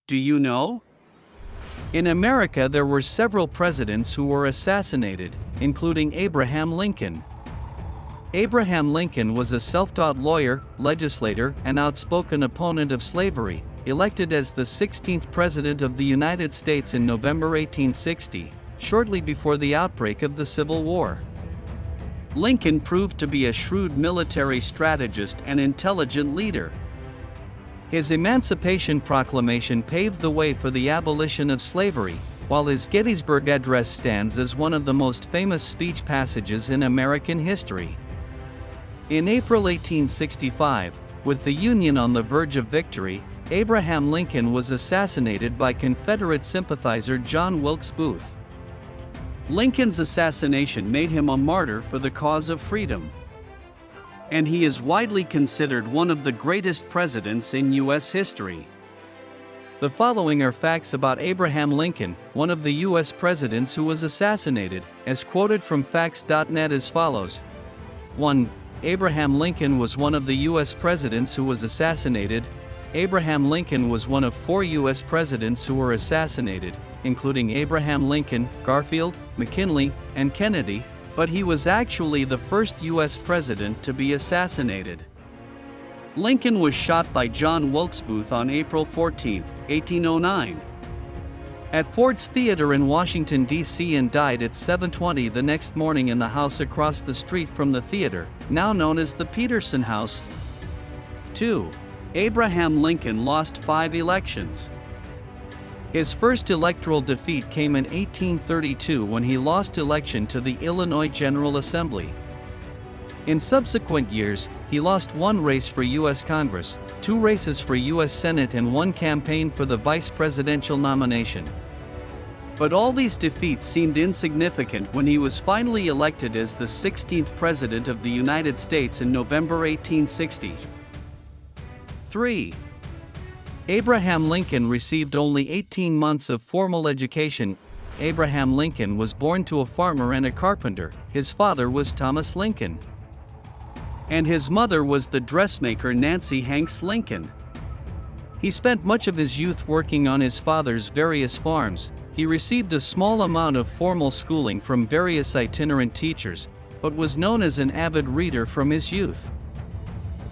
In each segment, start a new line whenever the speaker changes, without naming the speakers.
Do you know? In America, there were several presidents who were assassinated, including Abraham Lincoln. Abraham Lincoln was a self-taught lawyer, legislator, and outspoken opponent of slavery, elected as the 16th President of the United States in November 1860, shortly before the outbreak of the Civil War. Lincoln proved to be a shrewd military strategist and intelligent leader. His Emancipation Proclamation paved the way for the abolition of slavery, while his Gettysburg Address stands as one of the most famous speech passages in American history. In April 1865, with the Union on the verge of victory, Abraham Lincoln was assassinated by Confederate sympathizer John Wilkes Booth. Lincoln's assassination made him a martyr for the cause of freedom, and he is widely considered one of the greatest presidents in U.S. history. The following are facts about Abraham Lincoln, one of the U.S. presidents who was assassinated, as quoted from facts.net as follows. 1. Abraham Lincoln was one of the U.S. presidents who was assassinated. Abraham Lincoln was one of 4 U.S. presidents who were assassinated, including Abraham Lincoln, Garfield, McKinley, and Kennedy, but he was actually the first U.S. president to be assassinated. Lincoln was shot by John Wilkes Booth on April 14, 1809. At Ford's Theater in Washington, D.C. and died at 7:20 the next morning in the house across the street from the theater, now known as the Peterson House. 2. Abraham Lincoln lost 5 elections. His first electoral defeat came in 1832 when he lost election to the Illinois General Assembly. In subsequent years, he lost 1 race for U.S. Congress, 2 races for U.S. Senate and 1 campaign for the vice presidential nomination. But all these defeats seemed insignificant when he was finally elected as the 16th President of the United States in November 1860. 3. Abraham Lincoln received only 18 months of formal education. Abraham Lincoln was born to a farmer and a carpenter. His father was Thomas Lincoln, and his mother was the dressmaker Nancy Hanks Lincoln. He spent much of his youth working on his father's various farms. He received a small amount of formal schooling from various itinerant teachers, but was known as an avid reader from his youth.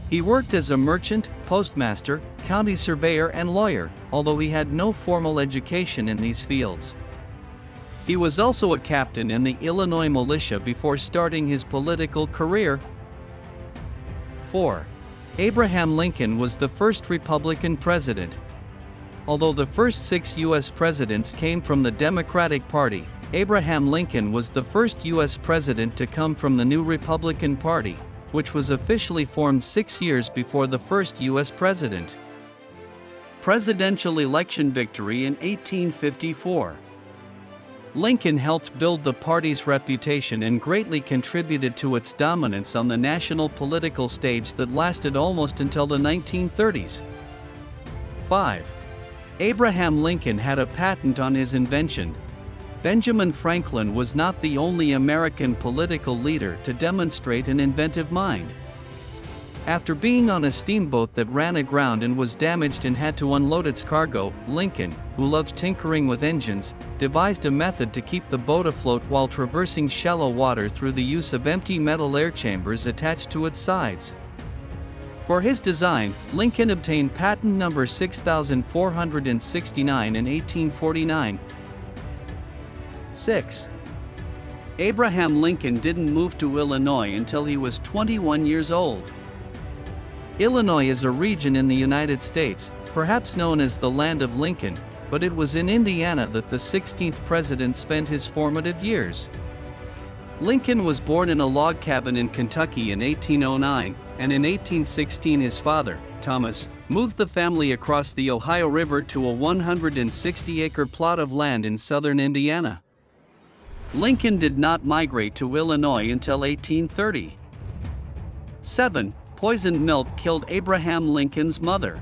He worked as a merchant, postmaster, county surveyor and lawyer, although he had no formal education in these fields. He was also a captain in the Illinois militia before starting his political career. 4. Abraham Lincoln was the first Republican president. Although the first 6 U.S. presidents came from the Democratic Party, Abraham Lincoln was the first U.S. president to come from the new Republican Party, which was officially formed 6 years before the first U.S. president. Presidential election victory in 1854. Lincoln helped build the party's reputation and greatly contributed to its dominance on the national political stage that lasted almost until the 1930s. 5. Abraham Lincoln had a patent on his invention. Benjamin Franklin was not the only American political leader to demonstrate an inventive mind. After being on a steamboat that ran aground and was damaged and had to unload its cargo, Lincoln, who loved tinkering with engines, devised a method to keep the boat afloat while traversing shallow water through the use of empty metal air chambers attached to its sides. For his design, Lincoln obtained patent number 6469 in 1849. 6. Abraham Lincoln didn't move to Illinois until he was 21 years old. Illinois is a region in the United States, perhaps known as the Land of Lincoln, but it was in Indiana that the 16th president spent his formative years. Lincoln was born in a log cabin in Kentucky in 1809, and in 1816 his father, Thomas, moved the family across the Ohio River to a 160-acre plot of land in southern Indiana. Lincoln did not migrate to Illinois until 1830. 7. Poisoned milk killed Abraham Lincoln's mother.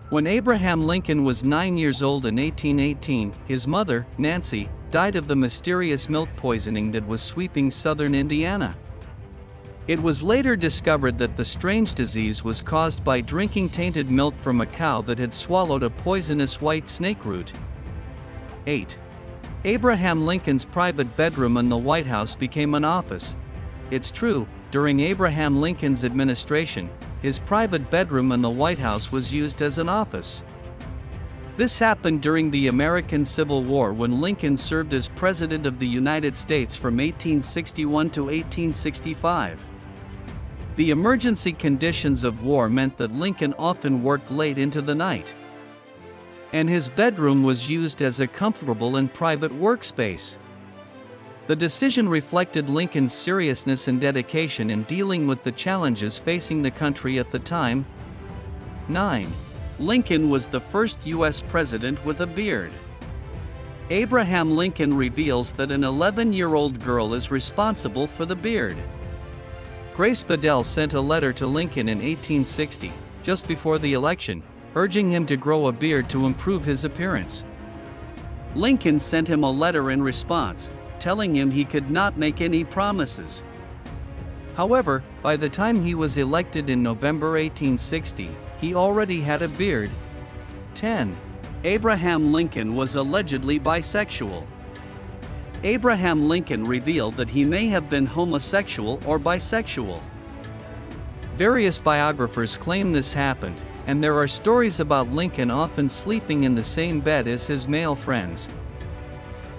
When Abraham Lincoln was 9 years old in 1818, his mother, Nancy, died of the mysterious milk poisoning that was sweeping southern Indiana. It was later discovered that the strange disease was caused by drinking tainted milk from a cow that had swallowed a poisonous white snake root. 8. Abraham Lincoln's private bedroom in the White House became an office. It's true, during Abraham Lincoln's administration, his private bedroom in the White House was used as an office. This happened during the American Civil War when Lincoln served as President of the United States from 1861 to 1865. The emergency conditions of war meant that Lincoln often worked late into the night, and his bedroom was used as a comfortable and private workspace. The decision reflected Lincoln's seriousness and dedication in dealing with the challenges facing the country at the time. 9. Lincoln was the first U.S. president with a beard. Abraham Lincoln reveals that an 11-year-old girl is responsible for the beard. Grace Bedell sent a letter to Lincoln in 1860, just before the election, urging him to grow a beard to improve his appearance. Lincoln sent him a letter in response, telling him he could not make any promises. However, by the time he was elected in November 1860, he already had a beard. 10. Abraham Lincoln was allegedly bisexual. Abraham Lincoln revealed that he may have been homosexual or bisexual. Various biographers claim this happened, and there are stories about Lincoln often sleeping in the same bed as his male friends.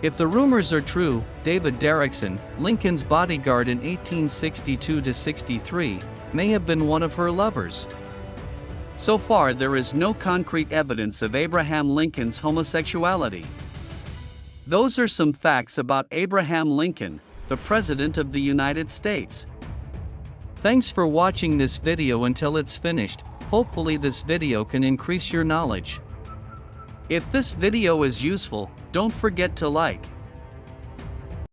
If the rumors are true, David Derrickson, Lincoln's bodyguard in 1862-63, may have been one of her lovers. So far, there is no concrete evidence of Abraham Lincoln's homosexuality. Those are some facts about Abraham Lincoln, the President of the United States. Thanks for watching this video until it's finished. Hopefully this video can increase your knowledge. If this video is useful, don't forget to like,